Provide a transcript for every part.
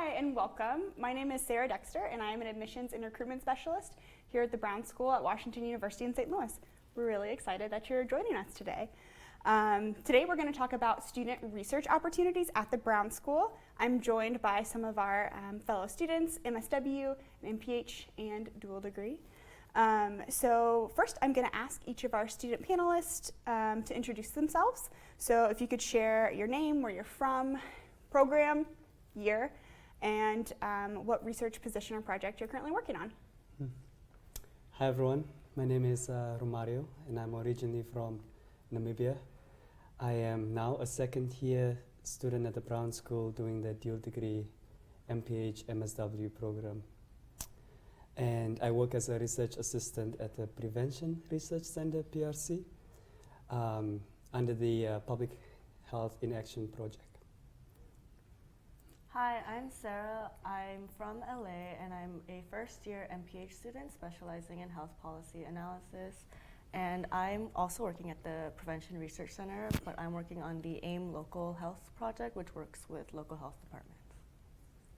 Hi and welcome. My name is Sarah Dexter and I am an admissions and recruitment specialist here at the Brown School at Washington University in St. Louis. We're really excited that you're joining us today. Today we're going to talk about student research opportunities at the Brown School. I'm joined by some of our fellow students, MSW, MPH, and dual degree. So first I'm going to ask each of our student panelists to introduce themselves. So if you could share your name, where you're from, program, year, and what research position or project you're currently working on. Hi everyone, my name is Romario and I'm originally from Namibia. I am now a second year student at the Brown School doing the dual degree MPH MSW program. And I work as a research assistant at the Prevention Research Center, PRC, under the Public Health in Action project. Hi, I'm Sarah. I'm from LA and I'm a first year MPH student specializing in health policy analysis. And I'm also working at the Prevention Research Center, but I'm working on the AIM Local Health Project, which works with local health departments.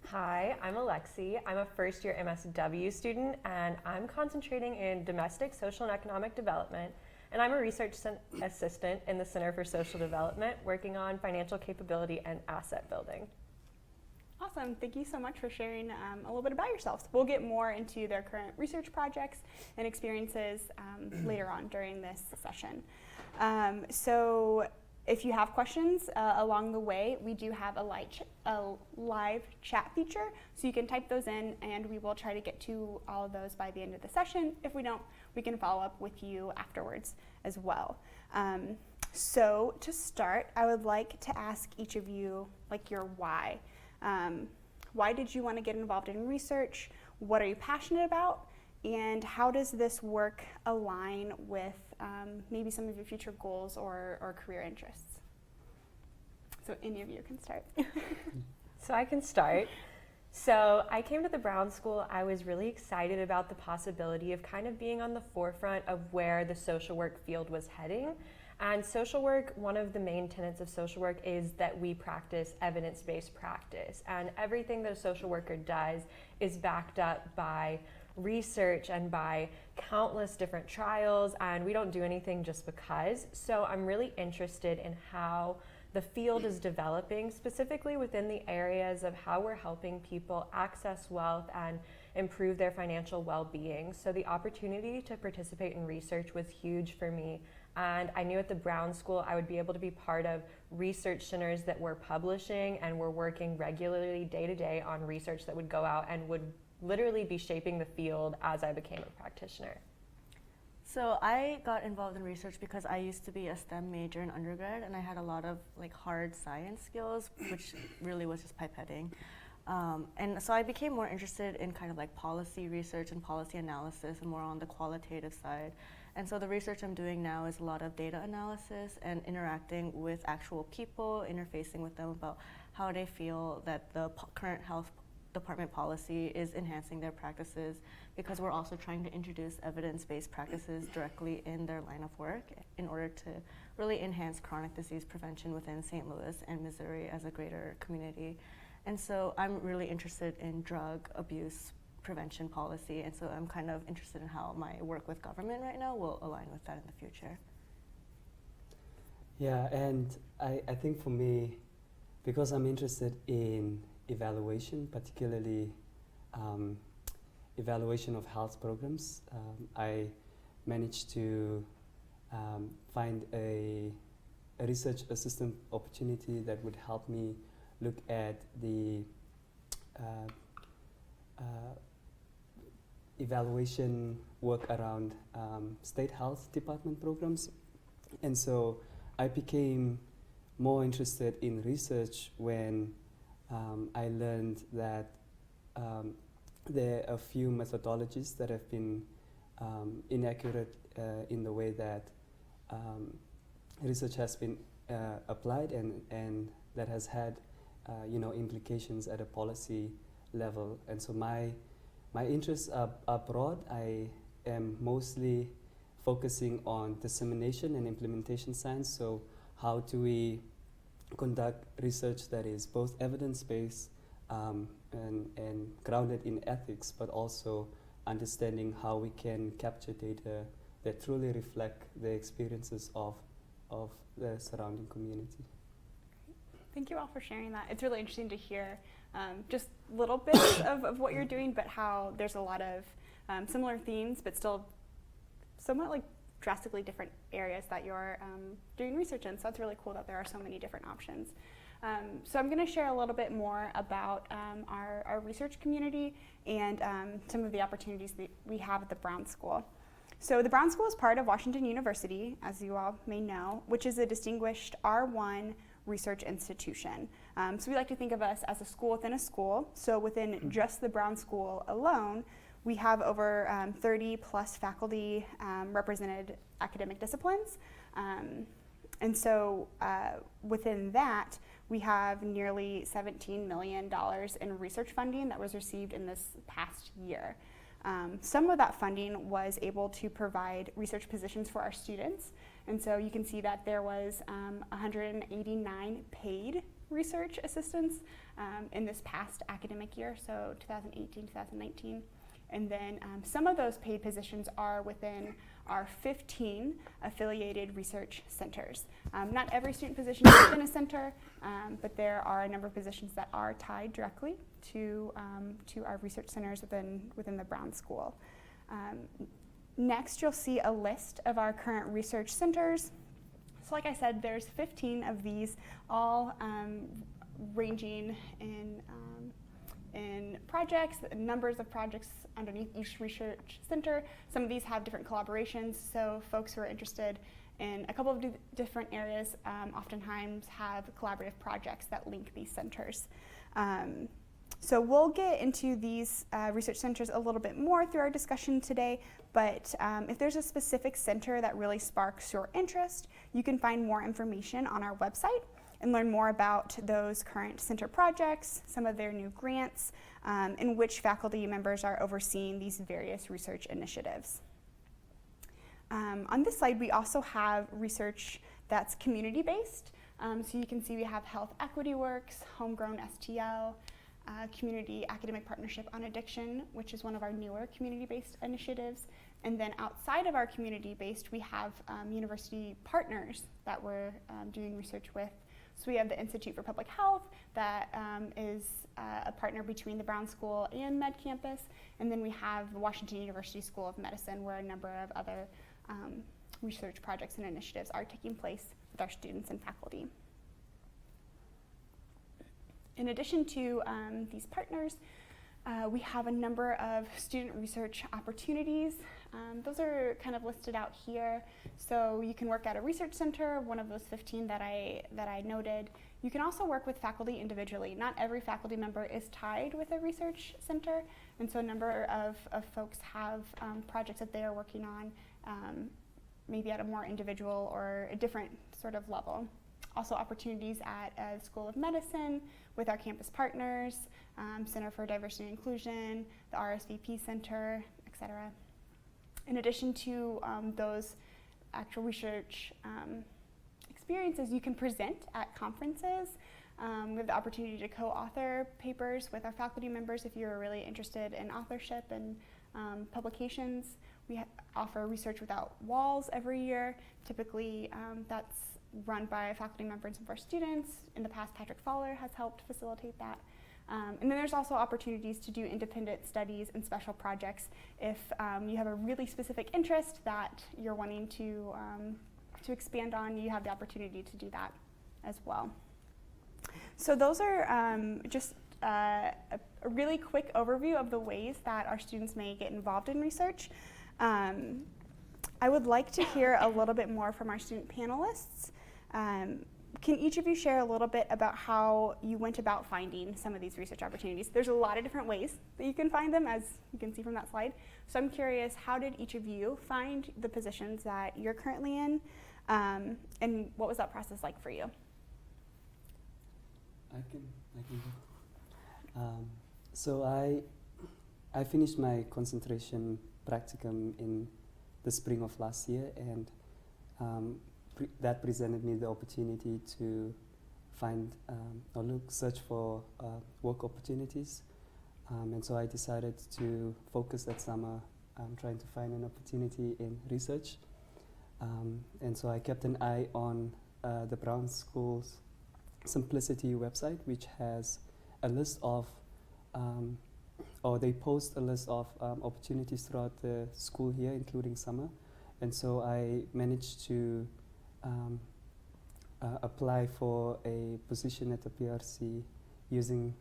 Hi, I'm Alexi. I'm a first year MSW student and I'm concentrating in domestic, social, and economic development. And I'm a research assistant in the Center for Social Development, working on financial capability and asset building. Awesome, thank you so much for sharing a little bit about yourselves. We'll get more into their current research projects and experiences later on during this session. So if you have questions along the way, we do have a live chat feature, so you can type those in and we will try to get to all of those by the end of the session. If we don't, we can follow up with you afterwards as well. So to start, I would like to ask each of you your why. Why did you want to get involved in research? What are you passionate about? And how does this work align with maybe some of your future goals or career interests? So any of you can start. So I can start. So I came to the Brown School. I was really excited about the possibility of kind of being on the forefront of where the social work field was heading. And social work, one of the main tenets of social work is that we practice evidence-based practice. And everything that a social worker does is backed up by research and by countless different trials, and we don't do anything just because. So I'm really interested in how the field is developing, specifically within the areas of how we're helping people access wealth and improve their financial well-being. So the opportunity to participate in research was huge for me. And I knew at the Brown School I would be able to be part of research centers that were publishing and were working regularly day to day on research that would go out and would literally be shaping the field as I became a practitioner. So I got involved in research because I used to be a STEM major in undergrad and I had a lot of hard science skills, which really was just pipetting. And so I became more interested in kind of policy research and policy analysis and more on the qualitative side. And so the research I'm doing now is a lot of data analysis and interacting with actual people, interfacing with them about how they feel that the current health department policy is enhancing their practices, because we're also trying to introduce evidence-based practices directly in their line of work in order to really enhance chronic disease prevention within St. Louis and Missouri as a greater community. And so I'm really interested in drug abuse prevention policy, and so I'm kind of interested in how my work with government right now will align with that in the future. Yeah, and I think for me, because I'm interested in evaluation, particularly evaluation of health programs, I managed to find a research assistant opportunity that would help me look at the evaluation work around state health department programs. And so I became more interested in research when I learned that there are a few methodologies that have been inaccurate in the way that research has been applied and that has had implications at a policy level. And so my interests are broad. I am mostly focusing on dissemination and implementation science. So how do we conduct research that is both evidence-based and grounded in ethics, but also understanding how we can capture data that truly reflect the experiences of the surrounding community. Thank you all for sharing that. It's really interesting to hear just little bits of what you're doing, but how there's a lot of similar themes, but still somewhat like drastically different areas that you're doing research in. So it's really cool that there are so many different options. So I'm going to share a little bit more about our research community and some of the opportunities that we have at the Brown School. So the Brown School is part of Washington University, as you all may know, which is a distinguished R1 research institution. So we like to think of us as a school within a school. So within just the Brown School alone, we have over 30 plus faculty represented academic disciplines. And so within that, we have nearly $17 million in research funding that was received in this past year. Some of that funding was able to provide research positions for our students. And so you can see that there was 189 paid research assistants in this past academic year, so 2018, 2019. And then some of those paid positions are within our 15 affiliated research centers. Not every student position is within a center, but there are a number of positions that are tied directly to our research centers within the Brown School. Next, you'll see a list of our current research centers. So like I said, there's 15 of these, all ranging in projects, numbers of projects underneath each research center. Some of these have different collaborations, so folks who are interested in a couple of different areas oftentimes have collaborative projects that link these centers. So we'll get into these research centers a little bit more through our discussion today, but if there's a specific center that really sparks your interest, you can find more information on our website and learn more about those current center projects, some of their new grants, and which faculty members are overseeing these various research initiatives. On this slide, we also have research that's community-based. So you can see we have Health Equity Works, Homegrown STL, Community Academic Partnership on Addiction, which is one of our newer community-based initiatives. And then outside of our community-based, we have university partners that we're doing research with. So we have the Institute for Public Health that is a partner between the Brown School and Med Campus. And then we have the Washington University School of Medicine, where a number of other research projects and initiatives are taking place with our students and faculty. In addition to these partners, we have a number of student research opportunities. Those are kind of listed out here. So you can work at a research center, one of those 15 that I noted. You can also work with faculty individually. Not every faculty member is tied with a research center, and so a number of folks have projects that they are working on, maybe at a more individual or a different sort of level. Also opportunities at a School of Medicine with our campus partners, Center for Diversity and Inclusion, the RSVP Center, et cetera. In addition to those actual research experiences, you can present at conferences. We have the opportunity to co-author papers with our faculty members if you're really interested in authorship and publications. We offer Research Without Walls every year. Typically, that's run by a faculty member and some of our students. In the past, Patrick Fowler has helped facilitate that. And then there's also opportunities to do independent studies and special projects if you have a really specific interest that you're wanting to expand on. You have the opportunity to do that as well. So those are just a really quick overview of the ways that our students may get involved in research. I would like to hear a little bit more from our student panelists. Can each of you share a little bit about how you went about finding some of these research opportunities? There's a lot of different ways that you can find them, as you can see from that slide. So I'm curious, how did each of you find the positions that you're currently in, and what was that process like for you? I can go. So I finished my concentration practicum in the spring of last year, and that presented me the opportunity to find or search for work opportunities. And so I decided to focus that summer trying to find an opportunity in research. And so I kept an eye on the Brown School's Simplicity website, which has a list of, or they post a list of opportunities throughout the school year, including summer. And so I managed to apply for a position at the PRC using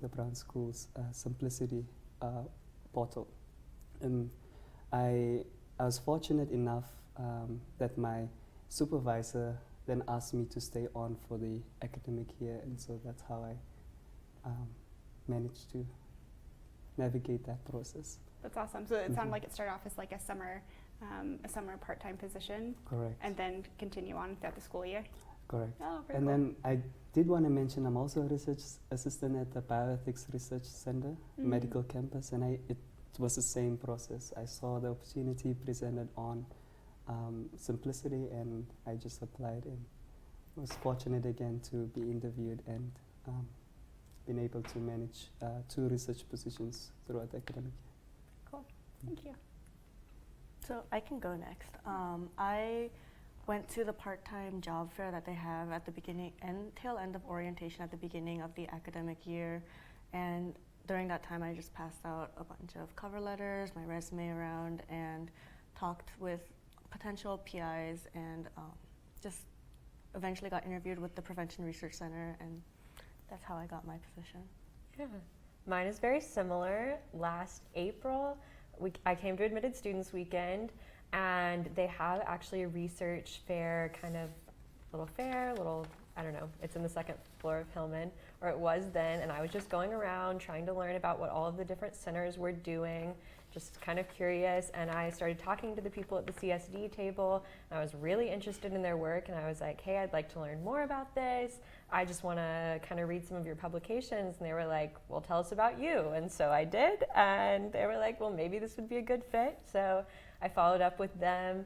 the Brown School's Simplicity portal. And I was fortunate enough that my supervisor then asked me to stay on for the academic year, and so that's how I managed to navigate that process. That's awesome. So it sounded like it started off as like a summer part-time position. Correct. And then continue on throughout the school year. Correct. Oh, very And cool. then I did want to mention I'm also a research assistant at the Bioethics Research Center, medical campus, and it was the same process. I saw the opportunity presented on Simplicity, and I just applied and was fortunate again to be interviewed and been able to manage 2 research positions throughout the academic year. Cool. Thank you. So I can go next. I went to the part-time job fair that they have at the beginning and tail end of orientation at the beginning of the academic year, and during that time I just passed out a bunch of cover letters, my resume around, and talked with potential PIs, and just eventually got interviewed with the Prevention Research Center, and that's how I got my position. Yeah. Mine is very similar. Last April, I came to Admitted Students Weekend, and they have actually a research fair, kind of I don't know, it's in the 2nd floor of Hillman, or it was then, and I was just going around trying to learn about what all of the different centers were doing, just kind of curious, and I started talking to the people at the CSD table, and I was really interested in their work, and I was like, hey, I'd like to learn more about this. I just want to kind of read some of your publications, and they were like, well, tell us about you, and so I did, and they were like, well, maybe this would be a good fit, so I followed up with them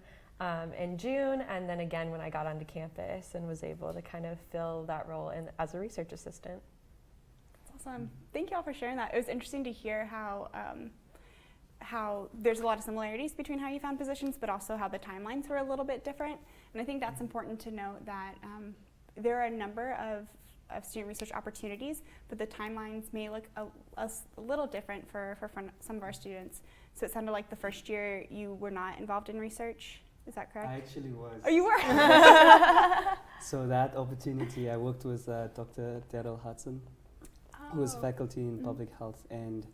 in June, and then again when I got onto campus and was able to kind of fill that role as a research assistant. That's awesome. Thank you all for sharing that. It was interesting to hear how there's a lot of similarities between how you found positions, but also how the timelines were a little bit different. And I think that's important to note that there are a number of student research opportunities, but the timelines may look a little different for some of our students. So it sounded like the first year you were not involved in research. Is that correct? I actually was. Oh, you were? So that opportunity, I worked with Dr. Daryl Hudson, who is faculty in public health, and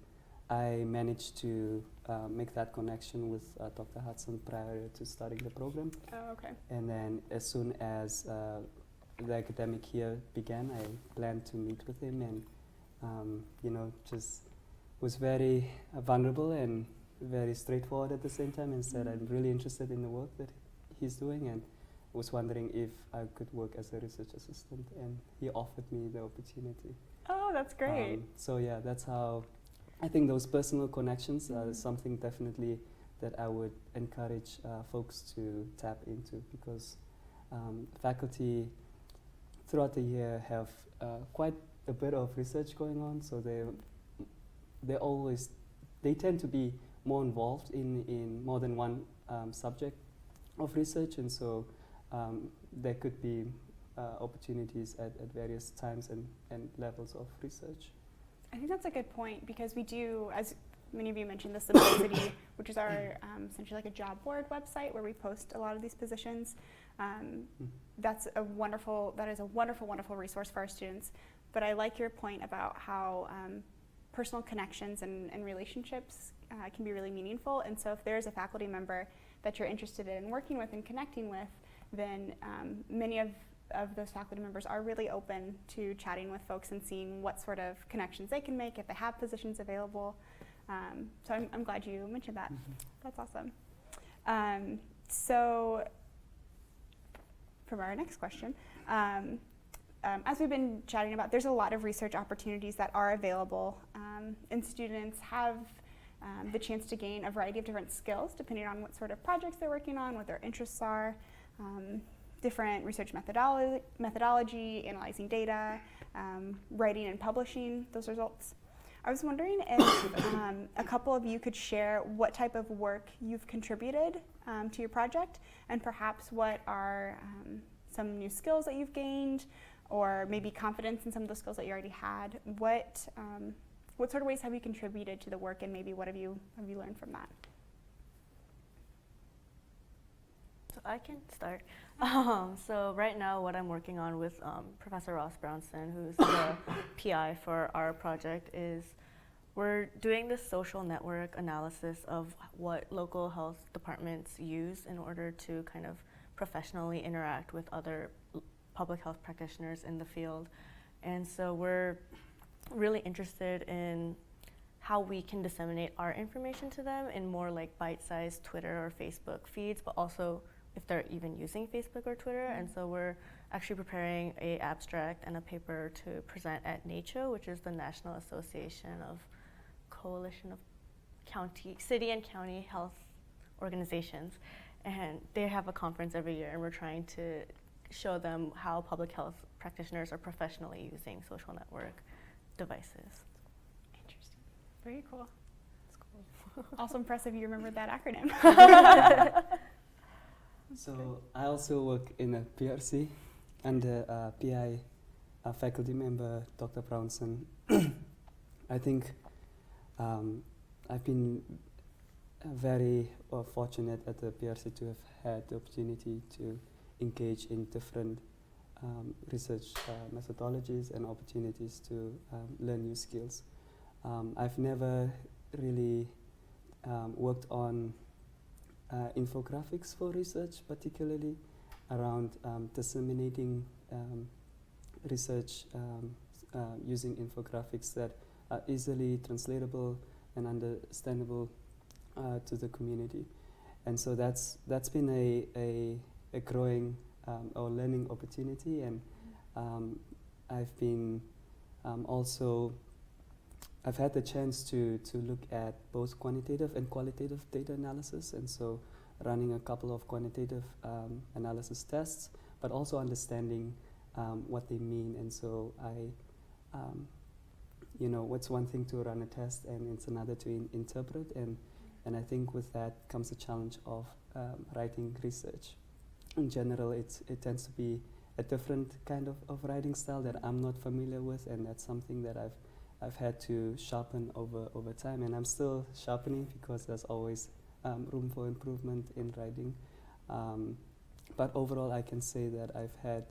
I managed to make that connection with Dr. Hudson prior to starting the program. Oh, okay. And then as soon as the academic year began, I planned to meet with him, and just was very vulnerable and very straightforward at the same time, and said I'm really interested in the work that he's doing, and was wondering if I could work as a research assistant, and he offered me the opportunity. Oh, that's great. So yeah, that's how I think those personal connections are something definitely that I would encourage folks to tap into, because faculty throughout the year have quite a bit of research going on, so they tend to be more involved in more than one subject of research, and so there could be opportunities at various times and levels of research. I think that's a good point, because we do, as many of you mentioned, the Simplicity, which is our essentially like a job board website where we post a lot of these positions. That is a wonderful, wonderful resource for our students. But I like your point about how personal connections and relationships can be really meaningful. And so if there's a faculty member that you're interested in working with and connecting with, then many of those faculty members are really open to chatting with folks and seeing what sort of connections they can make if they have positions available. So I'm glad you mentioned that. That's awesome. So for our next question, as we've been chatting about, there's a lot of research opportunities that are available, and students have the chance to gain a variety of different skills depending on what sort of projects they're working on, what their interests are, different research methodology, analyzing data, writing and publishing those results. I was wondering if a couple of you could share what type of work you've contributed to your project, and perhaps what are some new skills that you've gained, or maybe confidence in some of the skills that you already had. What sort of ways have you contributed to the work, and maybe what have you learned from that? So I can start. So right now what I'm working on with Professor Ross Brownson, who's the PI for our project, is we're doing this social network analysis of what local health departments use in order to kind of professionally interact with other public health practitioners in the field. And so we're really interested in how we can disseminate our information to them in more like bite-sized Twitter or Facebook feeds, but also if they're even using Facebook or Twitter. And so we're actually preparing an abstract and a paper to present at NACHO, which is the National Association of Coalition of City and County Health Organizations. And they have a conference every year, and we're trying to show them how public health practitioners are professionally using social network devices. Interesting. Very cool. That's cool. Also impressive you remembered that acronym. So I also work in a PRC under PI faculty member Dr. Brownson. I think I've been very fortunate at the PRC to have had the opportunity to engage in different research methodologies and opportunities to learn new skills. I've never really worked on infographics for research, particularly around disseminating research using infographics that are easily translatable and understandable to the community. And so that's been a growing or learning opportunity, and I've been I've had the chance to look at both quantitative and qualitative data analysis, and so running a couple of quantitative analysis tests, but also understanding what they mean. And so what's one thing to run a test, and it's another to interpret, and I think with that comes the challenge of writing research. In general, it tends to be a different kind of writing style that I'm not familiar with, and that's something that I've had to sharpen over time, and I'm still sharpening because there's always room for improvement in writing. But overall, I can say that I've had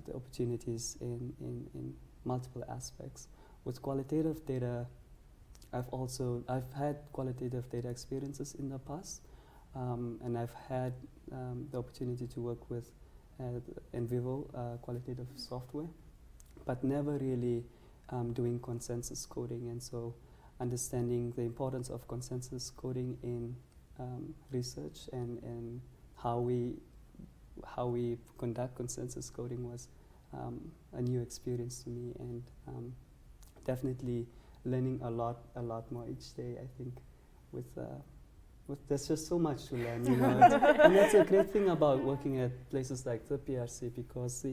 the opportunities in multiple aspects. With qualitative data, I've had qualitative data experiences in the past, and I've had the opportunity to work with in vivo qualitative software, but never really doing consensus coding. And so understanding the importance of consensus coding in research and how we conduct consensus coding was a new experience to me, and definitely learning a lot more each day. I think with there's just so much to learn, and that's a great thing about working at places like the PRC, because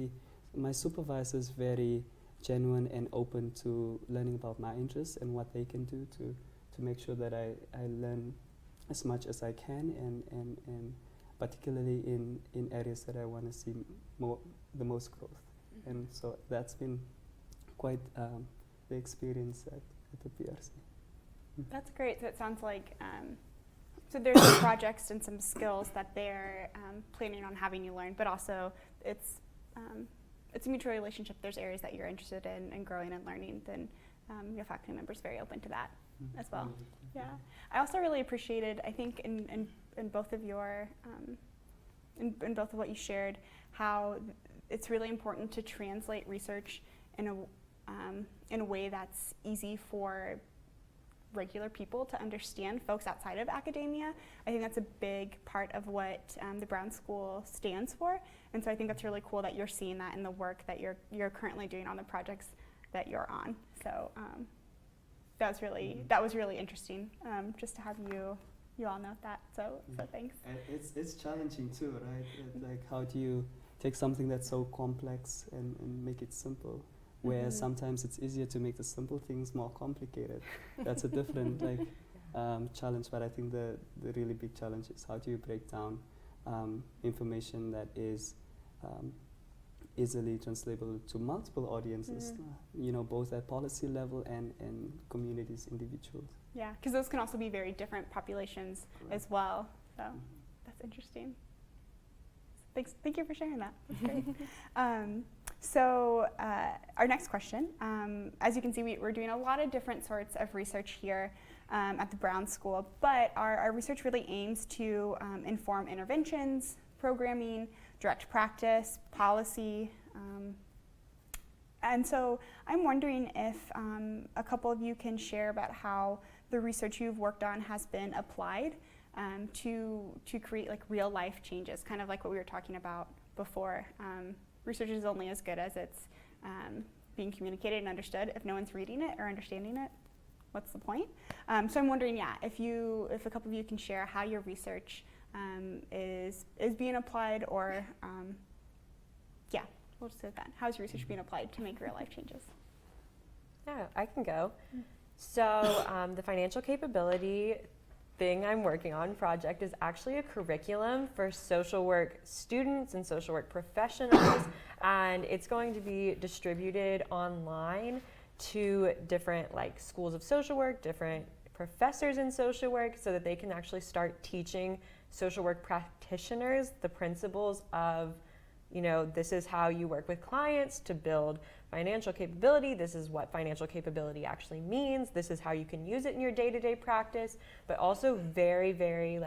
my supervisor is very genuine and open to learning about my interests and what they can do to make sure that I learn as much as I can, and particularly in areas that I want to see the most growth. Mm-hmm. And so that's been quite the experience at the PRC. That's great. So it sounds like so there's some projects and some skills that they're planning on having you learn, but also it's a mutual relationship. There's areas that you're interested in growing and learning, then your faculty member's very open to that as well. Yeah. I also really appreciated, I think in both of your, in both of what you shared, how it's really important to translate research in a way that's easy for regular people to understand, folks outside of academia. I think that's a big part of what the Brown School stands for, and so I think that's really cool that you're seeing that in the work that you're currently doing on the projects that you're on. So that was really interesting, just to have you all note that. So thanks. And it's challenging too, right? Like, how do you take something that's so complex and make it simple? where sometimes it's easier to make the simple things more complicated. That's a different challenge, but I think the really big challenge is how do you break down information that is easily translatable to multiple audiences, both at policy level and communities, individuals. Yeah, because those can also be very different populations as well. So that's interesting. Thank you for sharing that. That's great. So our next question, as you can see, we're doing a lot of different sorts of research here at the Brown School, but our research really aims to inform interventions, programming, direct practice, policy. And so I'm wondering if a couple of you can share about how the research you've worked on has been applied to create like real life changes, kind of like what we were talking about before. Research is only as good as it's being communicated and understood. If no one's reading it or understanding it, what's the point? So I'm wondering, if a couple of you can share how your research is being applied, or we'll just say that. How is research being applied to make real life changes? Yeah, I can go. So the financial capability thing I'm working on project is actually a curriculum for social work students and social work professionals, and it's going to be distributed online to different schools of social work, different professors in social work, so that they can actually start teaching social work practitioners the principles of, this is how you work with clients to build financial capability. This is what financial capability actually means. This is how you can use it in your day-to-day practice, but also very, very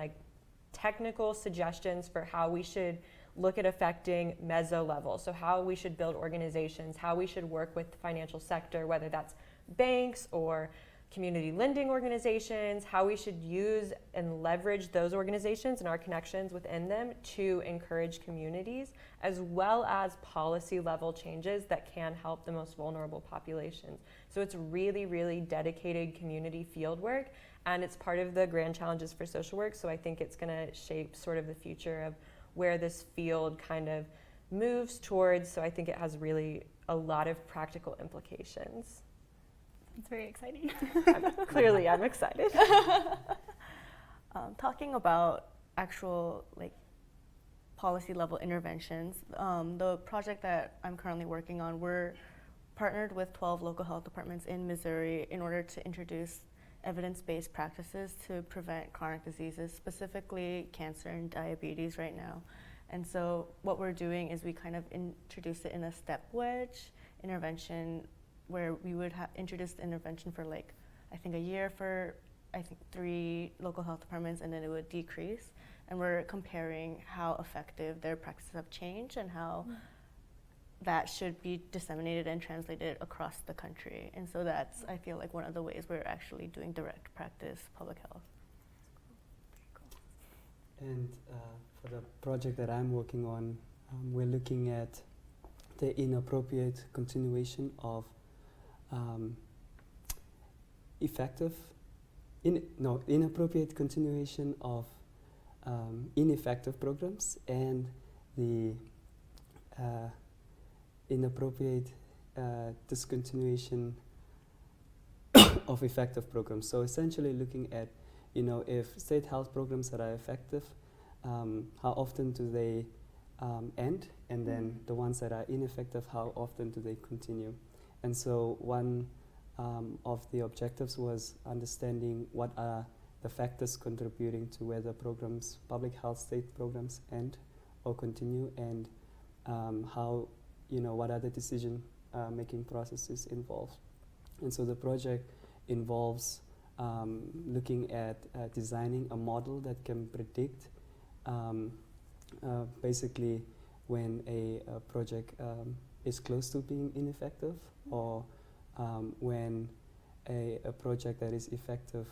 technical suggestions for how we should look at affecting meso level. So how we should build organizations, how we should work with the financial sector, whether that's banks or community lending organizations, how we should use and leverage those organizations and our connections within them to encourage communities, as well as policy level changes that can help the most vulnerable populations. So it's really, really dedicated community field work, and it's part of the grand challenges for social work. So I think it's going to shape sort of the future of where this field kind of moves towards. So I think it has really a lot of practical implications. It's very exciting. Clearly, I'm excited. Talking about actual policy level interventions, the project that I'm currently working on, we're partnered with 12 local health departments in Missouri in order to introduce evidence-based practices to prevent chronic diseases, specifically cancer and diabetes right now. And so what we're doing is we kind of introduce it in a step wedge intervention, where we would introduce the intervention for I think a year for 3 local health departments, and then it would decrease. And we're comparing how effective their practices have changed and how that should be disseminated and translated across the country. And so that's, I feel one of the ways we're actually doing direct practice public health. And for the project that I'm working on, we're looking at the inappropriate continuation of inappropriate continuation of ineffective programs, and the inappropriate discontinuation of effective programs. So essentially looking at, if state health programs that are effective, how often do they end, and then the ones that are ineffective, how often do they continue? And so one of the objectives was understanding what are the factors contributing to whether programs, public health state programs, end or continue, and how, what are the decision making processes involved. And so the project involves looking at designing a model that can predict basically when a project is close to being ineffective, or when a project that is effective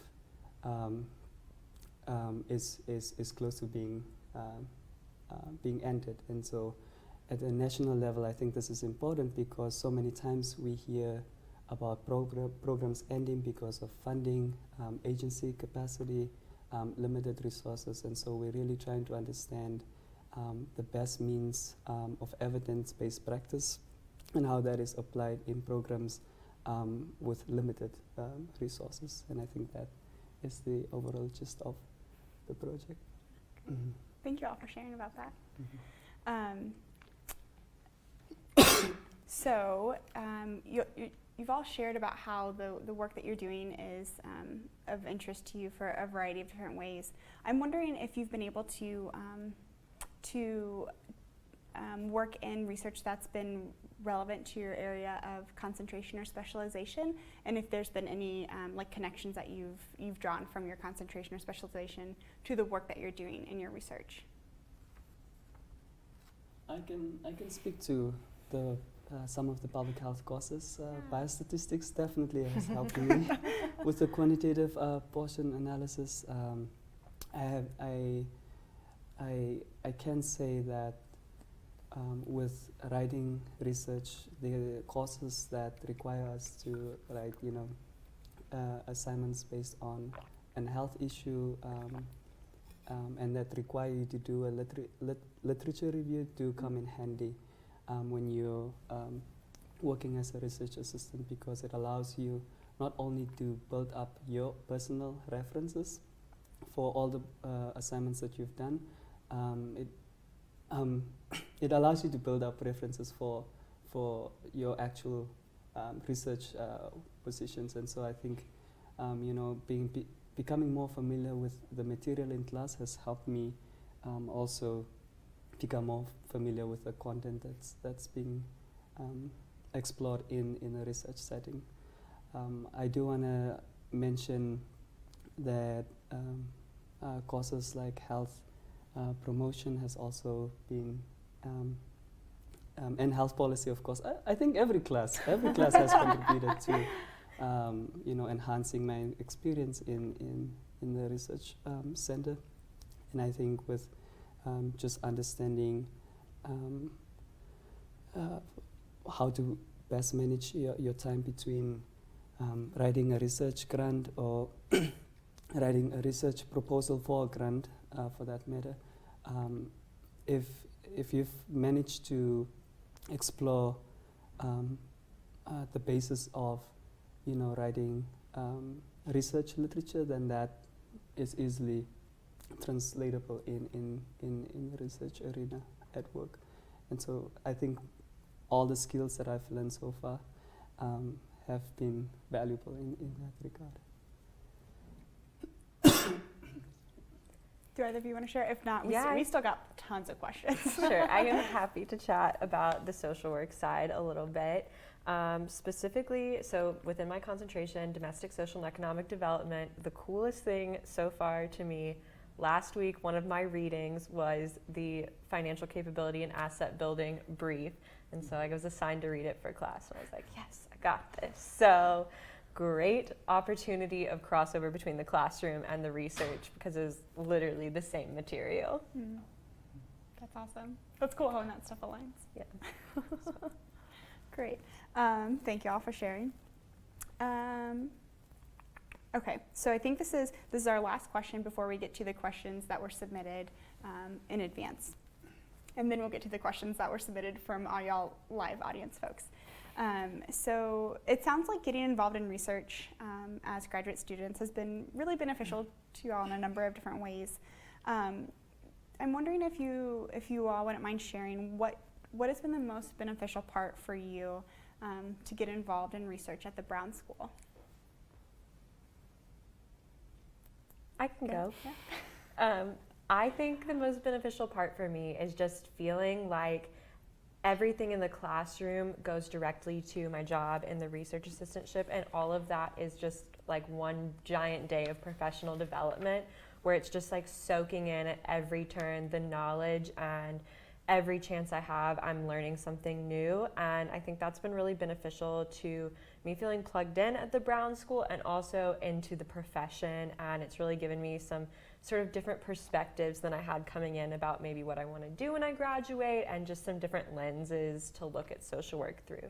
is close to being ended. And so at a national level, I think this is important because so many times we hear about programs ending because of funding, agency capacity, limited resources, and so we're really trying to understand the best means of evidence-based practice and how that is applied in programs with limited resources. And I think that is the overall gist of the project. Mm-hmm. Thank you all for sharing about that. Mm-hmm. You've all shared about how the work that you're doing is of interest to you for a variety of different ways. I'm wondering if you've been able to work in research that's been relevant to your area of concentration or specialization, and if there's been any like connections that you've drawn from your concentration or specialization to the work that you're doing in your research. I can speak to the some of the public health courses. Biostatistics definitely has helped me with the quantitative portion analysis. I can say that with writing research, the courses that require us to write, assignments based on a health issue, and that require you to do a literature review do come in handy when you're working as a research assistant, because it allows you not only to build up your personal references for all the assignments that you've done, it allows you to build up references for your actual research positions. And so I think becoming more familiar with the material in class has helped me also become more familiar with the content that's being explored in a research setting. I do want to mention that courses like health promotion has also been, and health policy, of course. I think every class has contributed to enhancing my experience in the research center. And I think with just understanding how to best manage your time between writing a research grant or writing a research proposal for a grant, for that matter. If you've managed to explore the basis of writing research literature, then that is easily translatable in the research arena at work. And so I think all the skills that I've learned so far have been valuable in that regard. Do either of you want to share? If not, Yeah. we still got tons of questions. Sure, I am happy to chat about the social work side a little bit. Specifically, so within my concentration, domestic, social, and economic development, the coolest thing so far to me, last week, one of my readings was the financial capability and asset building brief. And so I was assigned to read it for class. And I was like, yes, I got this. So great opportunity of crossover between the classroom and the research, because it was literally the same material. Mm. That's awesome. That's cool how that stuff aligns. Yeah. Great. Thank you all for sharing. Okay, so I think this is our last question before we get to the questions that were submitted in advance. And then we'll get to the questions that were submitted from all y'all live audience folks. So it sounds like getting involved in research as graduate students has been really beneficial to you all in a number of different ways. I'm wondering if you all wouldn't mind sharing what has been the most beneficial part for you to get involved in research at the Brown School? I can go. Yeah. I think the most beneficial part for me is just feeling like everything in the classroom goes directly to my job in the research assistantship, and all of that is just like one giant day of professional development where it's just like soaking in at every turn the knowledge, and every chance I have, I'm learning something new. And I think that's been really beneficial to me feeling plugged in at the Brown School and also into the profession. And it's really given me some sort of different perspectives than I had coming in about maybe what I want to do when I graduate, and just some different lenses to look at social work through.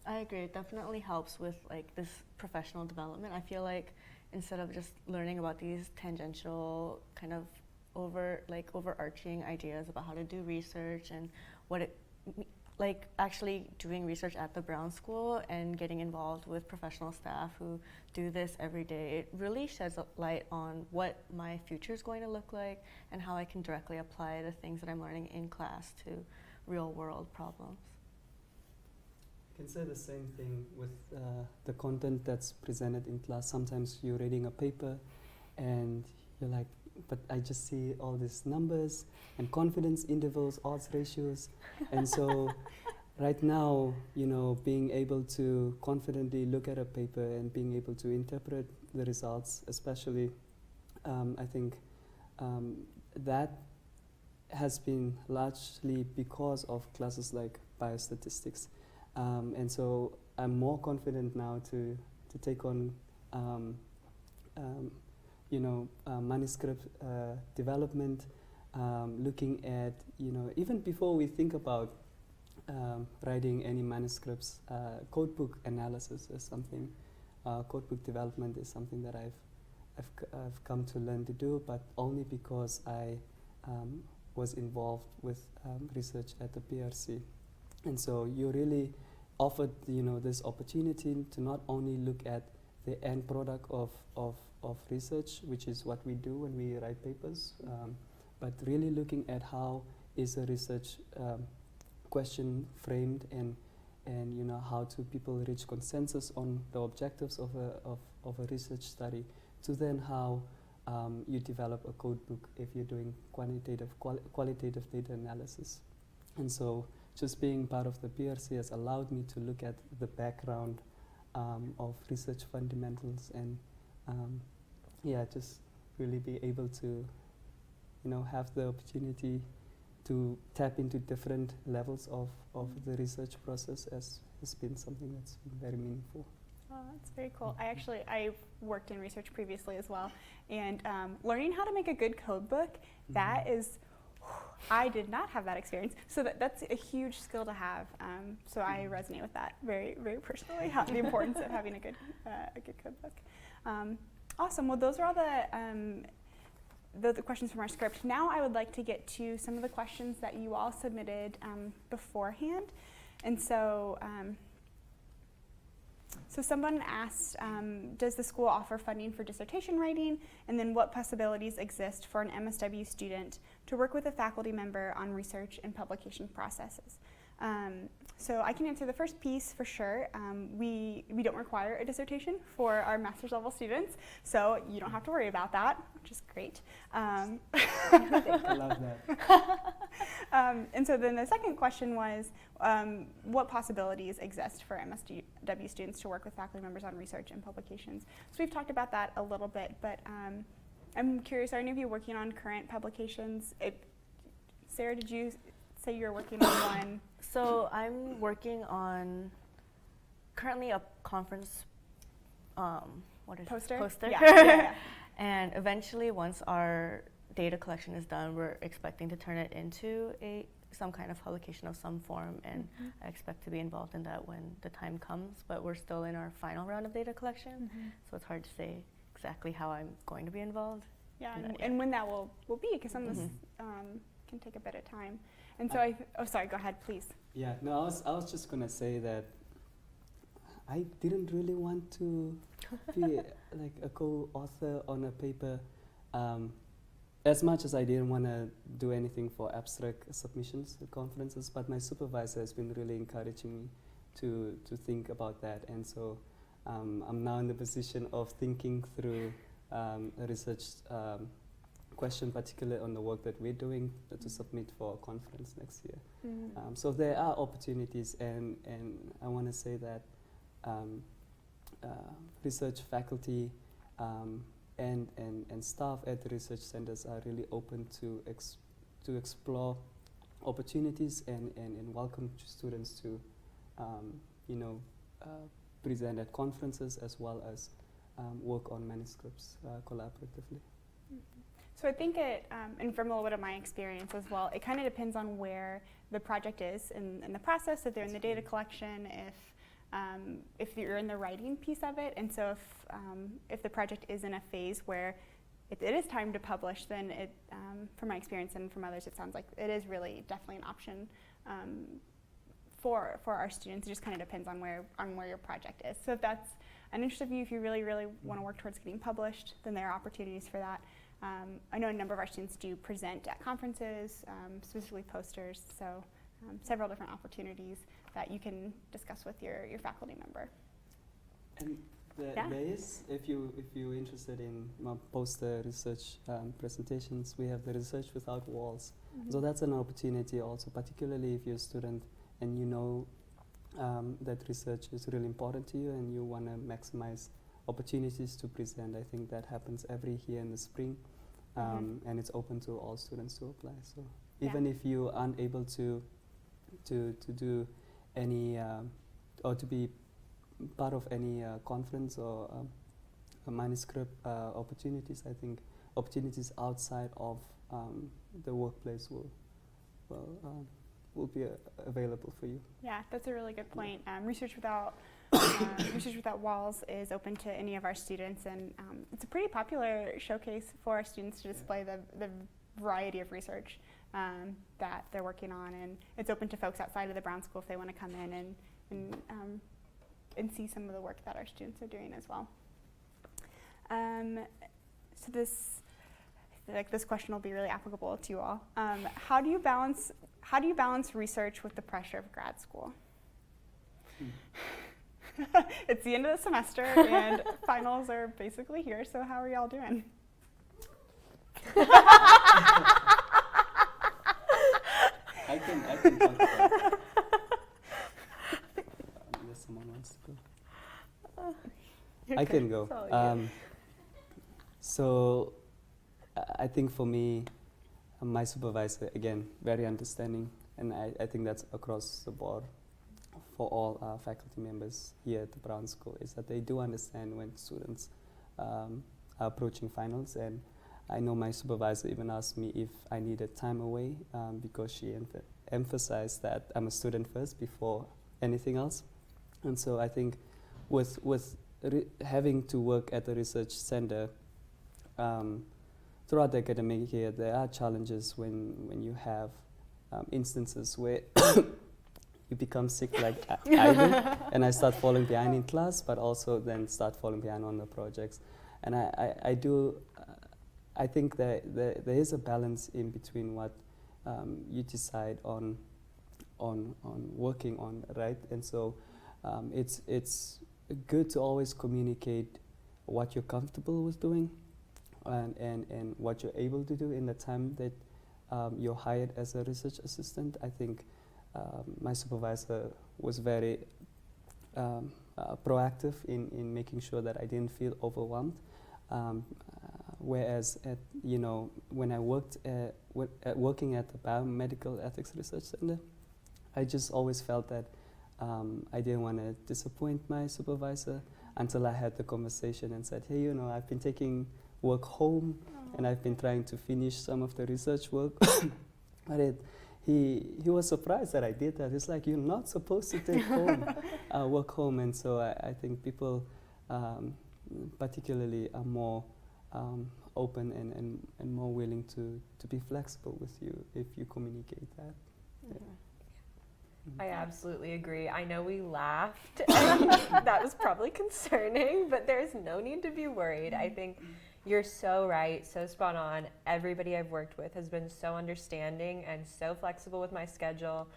I agree. It definitely helps with like this professional development. I feel like instead of just learning about these tangential kind of overarching ideas about how to do research and what it like actually doing research at the Brown School and getting involved with professional staff who do this every day, it really sheds a light on what my future is going to look like and how I can directly apply the things that I'm learning in class to real world problems. I can say the same thing with the content that's presented in class. Sometimes you're reading a paper and you're like, but I just see all these numbers and confidence intervals, odds ratios. And so right now, being able to confidently look at a paper and being able to interpret the results, especially, I think that has been largely because of classes like biostatistics. And so I'm more confident now to take on manuscript development, looking at, even before we think about writing any manuscripts, codebook analysis is something, codebook development is something that I've come to learn to do, but only because I was involved with research at the PRC. And so you really offered, this opportunity to not only look at the end product of research, which is what we do when we write papers, but really looking at how is a research question framed, and how do people reach consensus on the objectives of a research study, to then how you develop a code book if you're doing qualitative data analysis. And so just being part of the PRC has allowed me to look at the background of research fundamentals, and just really be able to have the opportunity to tap into different levels of the research process has been something that's been very meaningful. Oh, that's very cool. I worked in research previously as well, and learning how to make a good code book, that is, I did not have that experience, so that's a huge skill to have. So I resonate with that very, very personally, the importance of having a good code book. Awesome. Well, those are all the questions from our script. Now I would like to get to some of the questions that you all submitted beforehand. And so, so someone asked, does the school offer funding for dissertation writing? And then what possibilities exist for an MSW student to work with a faculty member on research and publication processes? So I can answer the first piece for sure. We don't require a dissertation for our master's level students, so you don't have to worry about that, which is great. I love that. And so then the second question was, what possibilities exist for MSW students to work with faculty members on research and publications? So we've talked about that a little bit, but I'm curious, are any of you working on current publications? Sarah, did you say you were working on one? So I'm working on currently a conference Poster? Yeah. And eventually, once our data collection is done, we're expecting to turn it into some kind of publication of some form, and I expect to be involved in that when the time comes, but we're still in our final round of data collection, so it's hard to say exactly how I'm going to be involved. Yeah, and when that will be, because some of this can take a bit of time. And so sorry, go ahead, please. Yeah, no, I was just gonna say that I didn't really want to be like a co-author on a paper, as much as I didn't want to do anything for abstract submissions at conferences, but my supervisor has been really encouraging me to think about that, and so I'm now in the position of thinking through a research question, particularly on the work that we're doing to submit for a conference next year. So there are opportunities, and I want to say that research faculty and staff at the research centers are really open to explore opportunities and welcome students to present at conferences as well as work on manuscripts collaboratively. So I think and from a little bit of my experience as well, it kind of depends on where the project is in the process, if they're in the data collection, if you're in the writing piece of it. And so if the project is in a phase where it is time to publish, then from my experience and from others, it sounds like it is really definitely an option for our students. It just kind of depends on where your project is. So if that's an interest of you, if you really want to work towards getting published, then there are opportunities for that. I know a number of our students do present at conferences, specifically posters, so several different opportunities that you can discuss with your faculty member. And there is, if you're interested in poster research presentations, we have the Research Without Walls. Mm-hmm. So that's an opportunity also, particularly if you're a student and you know that research is really important to you and you want to maximize opportunities to present. I think that happens every year in the spring, and it's open to all students to apply. So even if you aren't able to do any or to be part of any conference or manuscript opportunities, I think opportunities outside of the workplace will be available for you. Yeah, that's a really good point. Research Without Walls is open to any of our students, and it's a pretty popular showcase for our students to display the variety of research that they're working on, and it's open to folks outside of the Brown School if they want to come in and see some of the work that our students are doing as well. So this question will be really applicable to you all. How do you balance research with the pressure of grad school? It's the end of the semester and finals are basically here, so how are y'all doing? I can talk about it. Unless someone wants to go. I can go. So I think for me, my supervisor, again, very understanding, and I think that's across the board for all our faculty members here at the Brown School, is that they do understand when students are approaching finals. And I know my supervisor even asked me if I needed time away because she emphasized that I'm a student first before anything else. And so I think with having to work at the research center throughout the academic year, there are challenges when you have instances where you become sick like I do, and I start falling behind in class, but also then start falling behind on the projects. And I think that there is a balance in between what you decide on working on, right? And so it's good to always communicate what you're comfortable with doing and what you're able to do in the time that you're hired as a research assistant. I think my supervisor was very proactive in making sure that I didn't feel overwhelmed. Whereas when I worked working at the Biomedical Ethics Research Center, I just always felt that I didn't want to disappoint my supervisor until I had the conversation and said, hey, I've been taking work home and I've been trying to finish some of the research work. But he was surprised that I did that. It's like, you're not supposed to take work home. And so I think people particularly are more open and more willing to be flexible with you if you communicate that. Yeah. I absolutely agree. I know we laughed, and that was probably concerning, but there's no need to be worried. I think you're so right, so spot on. Everybody I've worked with has been so understanding and so flexible with my schedule,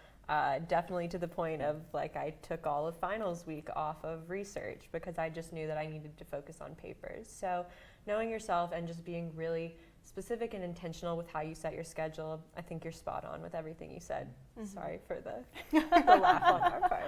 definitely to the point of I took all of finals week off of research because I just knew that I needed to focus on papers. So knowing yourself and just being really specific and intentional with how you set your schedule, I think you're spot on with everything you said. Mm-hmm. Sorry for the laugh on our part.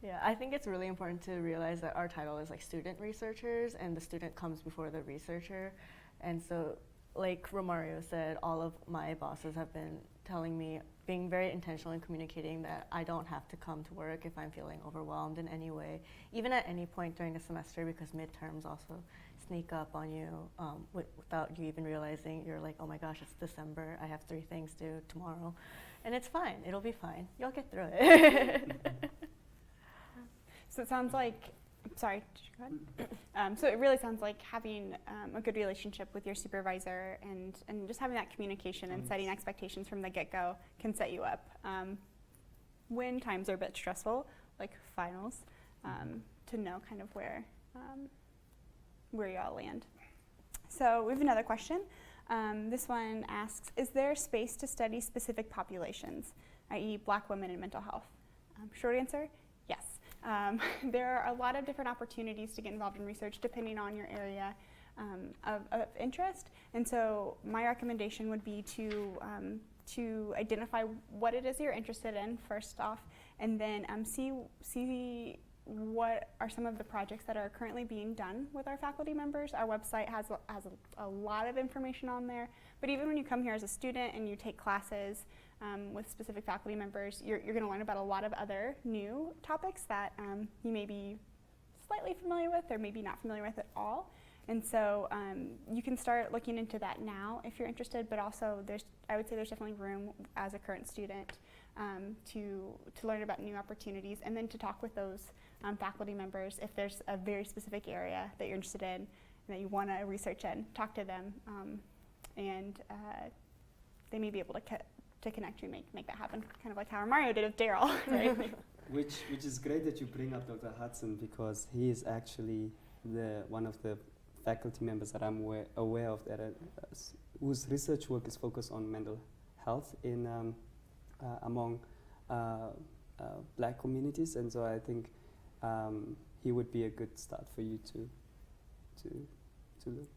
Yeah, I think it's really important to realize that our title is student researchers, and the student comes before the researcher. And so, like Romario said, all of my bosses have been telling me, being very intentional in communicating that I don't have to come to work if I'm feeling overwhelmed in any way, even at any point during the semester, because midterms also sneak up on you without you even realizing. You're like, oh my gosh, it's December, I have 3 things due tomorrow. And it's fine, it'll be fine. You'll get through it. So it sounds like, sorry, go ahead. So it really sounds like having a good relationship with your supervisor and just having that communication and setting expectations from the get-go can set you up when times are a bit stressful, like finals, to know kind of where y'all land. So we have another question. This one asks, is there space to study specific populations, i.e. Black women and mental health? Short answer, yes. There are a lot of different opportunities to get involved in research depending on your area of interest. And so my recommendation would be to identify what it is you're interested in first off, and then see what are some of the projects that are currently being done with our faculty members. Our website has a lot of information on there, but even when you come here as a student and you take classes with specific faculty members, you're going to learn about a lot of other new topics that you may be slightly familiar with or maybe not familiar with at all. And so you can start looking into that now if you're interested, but also I would say there's definitely room as a current student to learn about new opportunities, and then to talk with those faculty members if there's a very specific area that you're interested in and that you want to research in. Talk to them, and they may be able to connect you and make that happen, kind of like how Mario did with Daryl, right? Which is great that you bring up Dr. Hudson, because he is actually one of the faculty members that I'm aware of that whose research work is focused on mental health in among Black communities, and so I think he would be a good start for you to look.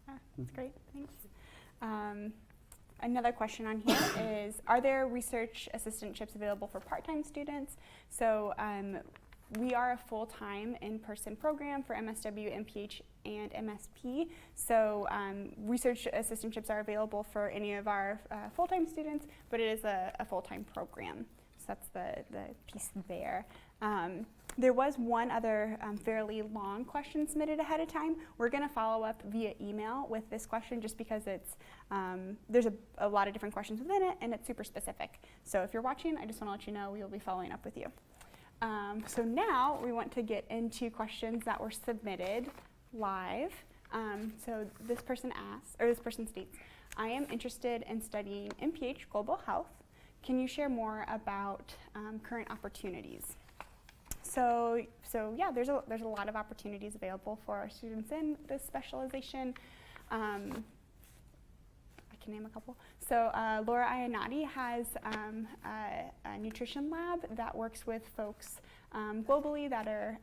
That's great, thanks. Another question on here is, are there research assistantships available for part-time students? So we are a full-time in-person program for MSW, MPH, and MSP. So research assistantships are available for any of our full-time students, but it is a full-time program. So that's the piece there. There was one other fairly long question submitted ahead of time. We're going to follow up via email with this question just because it's there's a lot of different questions within it, and it's super specific. So if you're watching, I just want to let you know we will be following up with you. So now we want to get into questions that were submitted live. So this person states, I am interested in studying MPH Global Health. Can you share more about current opportunities? So yeah, there's a lot of opportunities available for our students in this specialization. I can name a couple. So Laura Iannotti has a nutrition lab that works with folks globally that are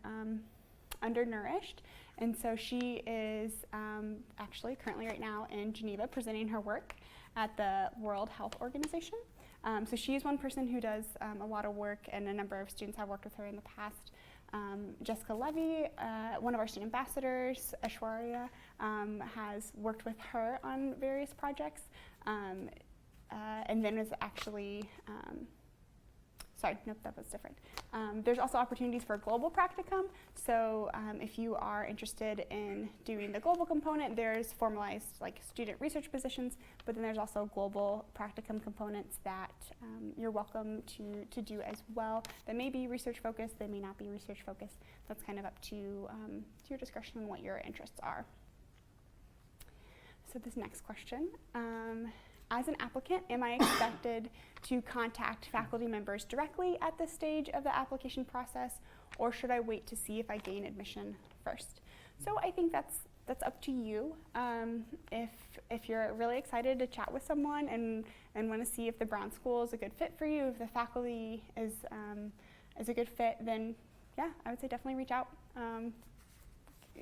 undernourished. And so she is actually currently right now in Geneva presenting her work at the World Health Organization. So she is one person who does a lot of work, and a number of students have worked with her in the past. Jessica Levy, one of our student ambassadors, Ashwarya, has worked with her on various projects, and then was actually, sorry, nope, that was different. There's also opportunities for global practicum. So if you are interested in doing the global component, there's formalized like student research positions, but then there's also global practicum components that you're welcome to do as well. That may be research focused, they may not be research focused. That's kind of up to your discretion and what your interests are. So this next question. As an applicant, am I expected to contact faculty members directly at this stage of the application process, or should I wait to see if I gain admission first? So I think that's up to you. If you're really excited to chat with someone and want to see if the Brown School is a good fit for you, if the faculty is a good fit, then yeah, I would say definitely reach out.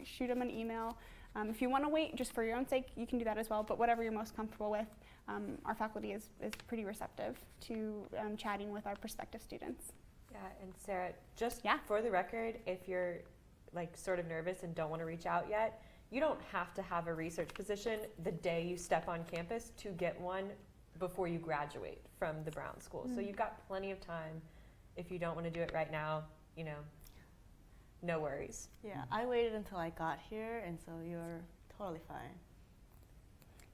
Shoot them an email. If you want to wait just for your own sake, you can do that as well, but whatever you're most comfortable with. Our faculty is pretty receptive to chatting with our prospective students. Yeah, and Sarah, just for the record, if you're like sort of nervous and don't want to reach out yet, you don't have to have a research position the day you step on campus to get one before you graduate from the Brown School. Mm-hmm. So you've got plenty of time. If you don't want to do it right now, no worries. Yeah, I waited until I got here, and so you're totally fine.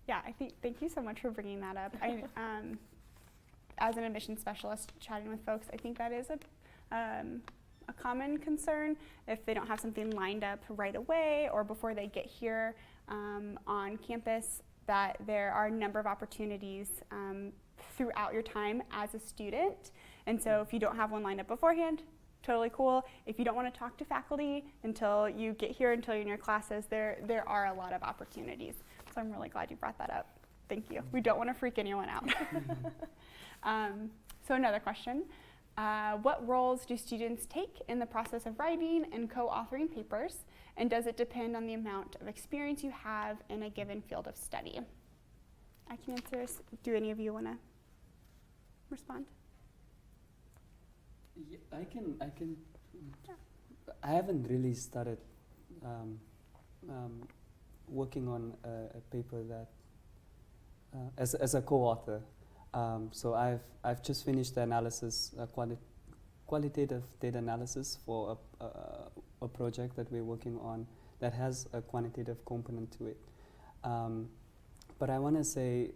Yeah, thank you so much for bringing that up. As an admissions specialist chatting with folks, I think that is a common concern if they don't have something lined up right away or before they get here on campus, that there are a number of opportunities throughout your time as a student. And so if you don't have one lined up beforehand, totally cool. If you don't want to talk to faculty until you get here, until you're in your classes, there are a lot of opportunities. So I'm really glad you brought that up. Thank you. We don't want to freak anyone out. So another question. What roles do students take in the process of writing and co-authoring papers? And does it depend on the amount of experience you have in a given field of study? I can answer this. Do any of you want to respond? Yeah, I can. Yeah. I haven't really started working on a paper that as a co-author. So I've just finished the analysis, qualitative data analysis for a project that we're working on that has a quantitative component to it. But I want to say,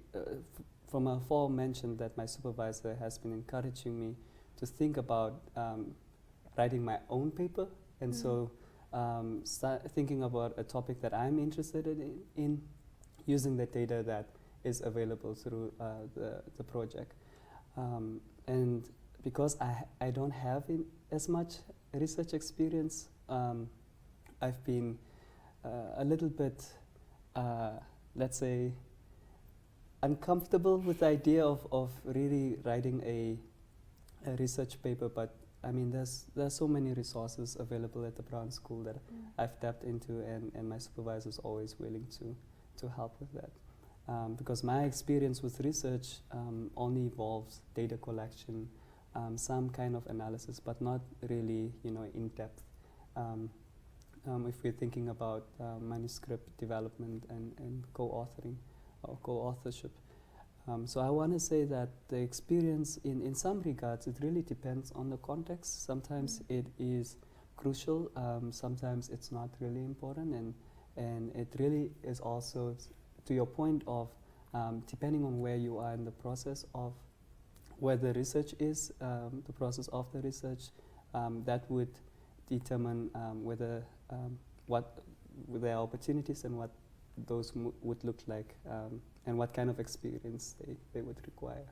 from aforementioned, that my supervisor has been encouraging me to think about writing my own paper, and so start thinking about a topic that I'm interested in using the data that is available through the project. And because I don't have as much research experience, I've been a little bit, let's say, uncomfortable with the idea of really writing a research paper. But I mean, there's so many resources available at the Brown School that I've tapped into, and my supervisor is always willing to help with that. Because my experience with research only involves data collection, some kind of analysis, but not really, in depth. If we're thinking about manuscript development and co-authoring or co-authorship. So I want to say that the experience, in some regards, it really depends on the context. Sometimes it is crucial, sometimes it's not really important, and it really is also, to your point of, depending on where you are in the process of where the research is, the process of the research, that would determine whether what there are opportunities and what those would look like, and what kind of experience they would require.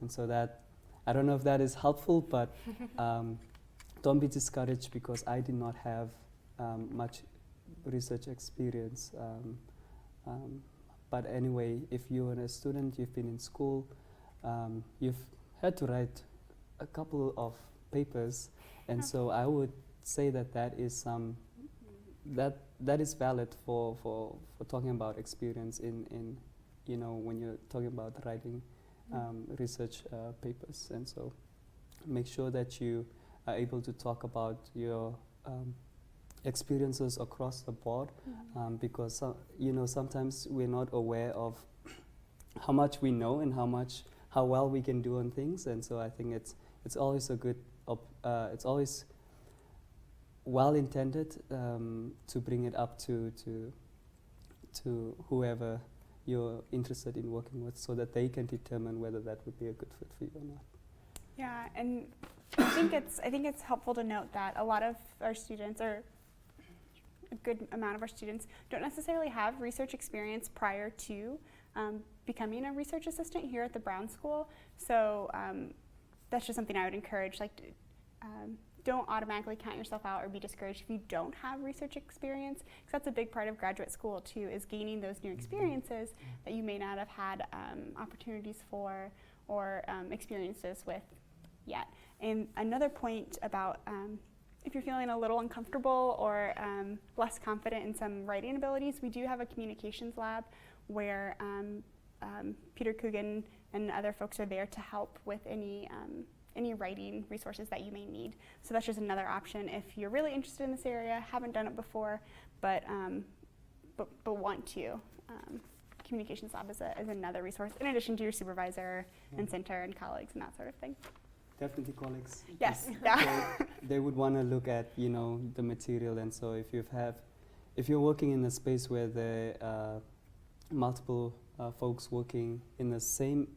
And so that, I don't know if that is helpful, but don't be discouraged, because I did not have much research experience. But anyway, if you're a student, you've been in school, you've had to write a couple of papers, and so I would say that is that is valid for talking about experience in when you're talking about writing research papers. And so make sure that you are able to talk about your experiences across the board, because sometimes we're not aware of how much we know and how well we can do on things. And so I think it's always a good it's always well intended to bring it up to whoever you're interested in working with, so that they can determine whether that would be a good fit for you or not. Yeah, and I think it's helpful to note that a lot of our students, or a good amount of our students, don't necessarily have research experience prior to becoming a research assistant here at the Brown School. So that's just something I would encourage. Don't automatically count yourself out or be discouraged if you don't have research experience, because that's a big part of graduate school too, is gaining those new experiences that you may not have had opportunities for or experiences with yet. And another point about if you're feeling a little uncomfortable or less confident in some writing abilities, we do have a communications lab where Peter Coogan and other folks are there to help with any writing resources that you may need. So that's just another option if you're really interested in this area, haven't done it before, but want to. Communications lab is another resource, in addition to your supervisor and center and colleagues and that sort of thing. Definitely colleagues. Yes. Yeah. So they would want to look at the material, and so if you're working in a space where there are multiple folks working in the same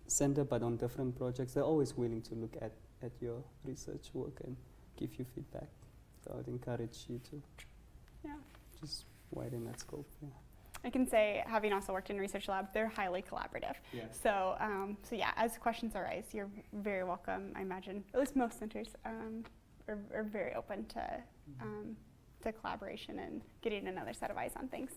center but on different projects, they're always willing to look at your research work and give you feedback. So I would encourage you to just widen that scope. Yeah. I can say, having also worked in research lab, they're highly collaborative. Yeah. So, so yeah, as questions arise, you're very welcome. I imagine at least most centers are very open to collaboration and getting another set of eyes on things.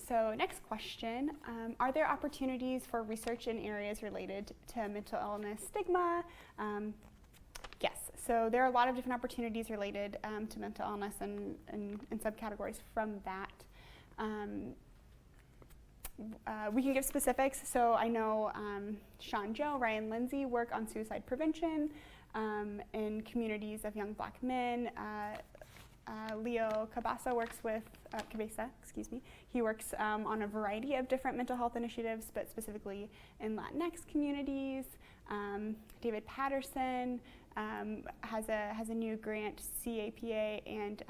So next question, are there opportunities for research in areas related to mental illness stigma? Yes, so there are a lot of different opportunities related to mental illness and subcategories from that. We can give specifics. So I know Sean Joe, Ryan Lindsay work on suicide prevention in communities of young Black men. Leo Cabasa works with, he works on a variety of different mental health initiatives, but specifically in Latinx communities. David Patterson has a new grant, CAPA, and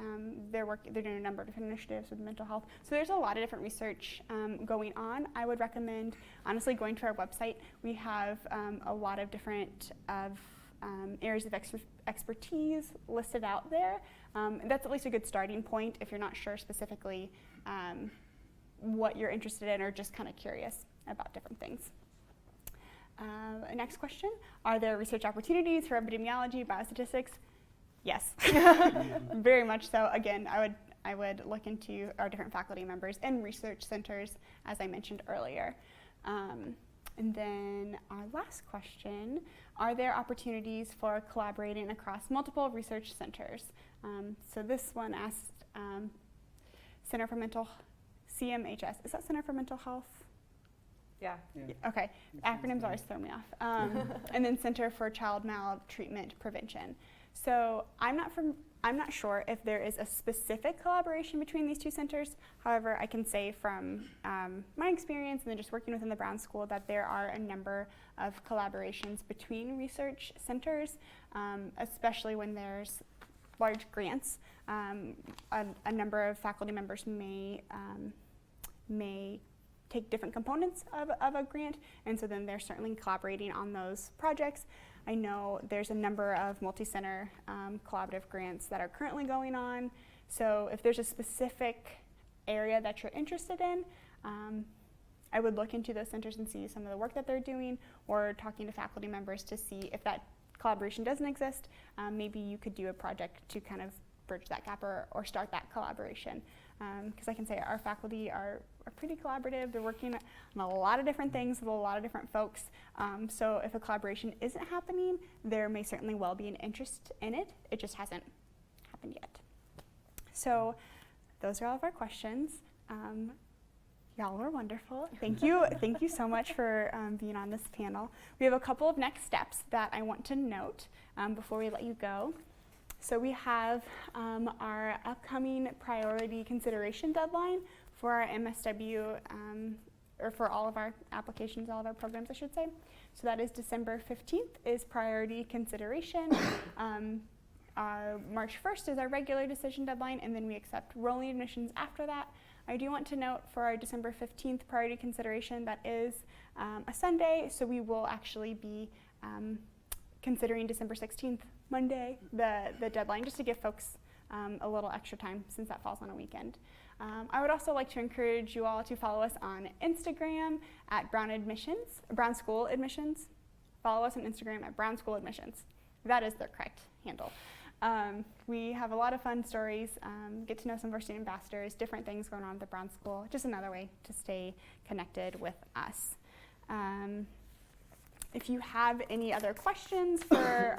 they're doing a number of different initiatives with mental health. So there's a lot of different research going on. I would recommend, honestly, going to our website. We have a lot of different areas of expertise listed out there. That's at least a good starting point if you're not sure specifically what you're interested in or just kind of curious about different things. Next question, are there research opportunities for epidemiology, biostatistics? Yes, very much so. Again, I would look into our different faculty members and research centers, as I mentioned earlier. And then our last question, are there opportunities for collaborating across multiple research centers? So this one asked Center for Mental, CMHS, is that Center for Mental Health? Yeah. Okay, acronyms always throw me off. And then Center for Child Maltreatment Prevention. So I'm not sure if there is a specific collaboration between these two centers. However, I can say from my experience and then just working within the Brown School that there are a number of collaborations between research centers, especially when there's large grants. A number of faculty members may take different components of a grant, and so then they're certainly collaborating on those projects. I know there's a number of multi-center collaborative grants that are currently going on, so if there's a specific area that you're interested in, I would look into those centers and see some of the work that they're doing, or talking to faculty members to see if that collaboration doesn't exist. Maybe you could do a project to kind of bridge that gap or start that collaboration. Because I can say our faculty are pretty collaborative. They're working on a lot of different things with a lot of different folks. So if a collaboration isn't happening, there may certainly well be an interest in it. It just hasn't happened yet. So those are all of our questions. Y'all were wonderful. Thank you. Thank you so much for being on this panel. We have a couple of next steps that I want to note before we let you go. So we have our upcoming priority consideration deadline for our MSW, or for all of our applications, all of our programs, I should say. So that is December 15th is priority consideration. March 1st is our regular decision deadline, and then we accept rolling admissions after that. I do want to note for our December 15th priority consideration, that is a Sunday, so we will actually be considering December 16th, Monday, the deadline, just to give folks a little extra time since that falls on a weekend. I would also like to encourage you all to follow us on Instagram at Brown School Admissions. Follow us on Instagram at Brown School Admissions. That is their correct handle. We have a lot of fun stories, get to know some of our student ambassadors, different things going on at the Brown School, just another way to stay connected with us. If you have any other questions for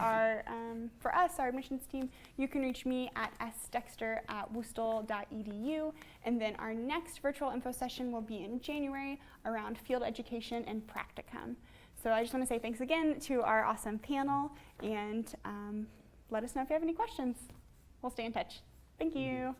for us, our admissions team, you can reach me at sdexter@woostel.edu. And then our next virtual info session will be in January around field education and practicum. So I just want to say thanks again to our awesome panel, and let us know if you have any questions. We'll stay in touch. Thank you.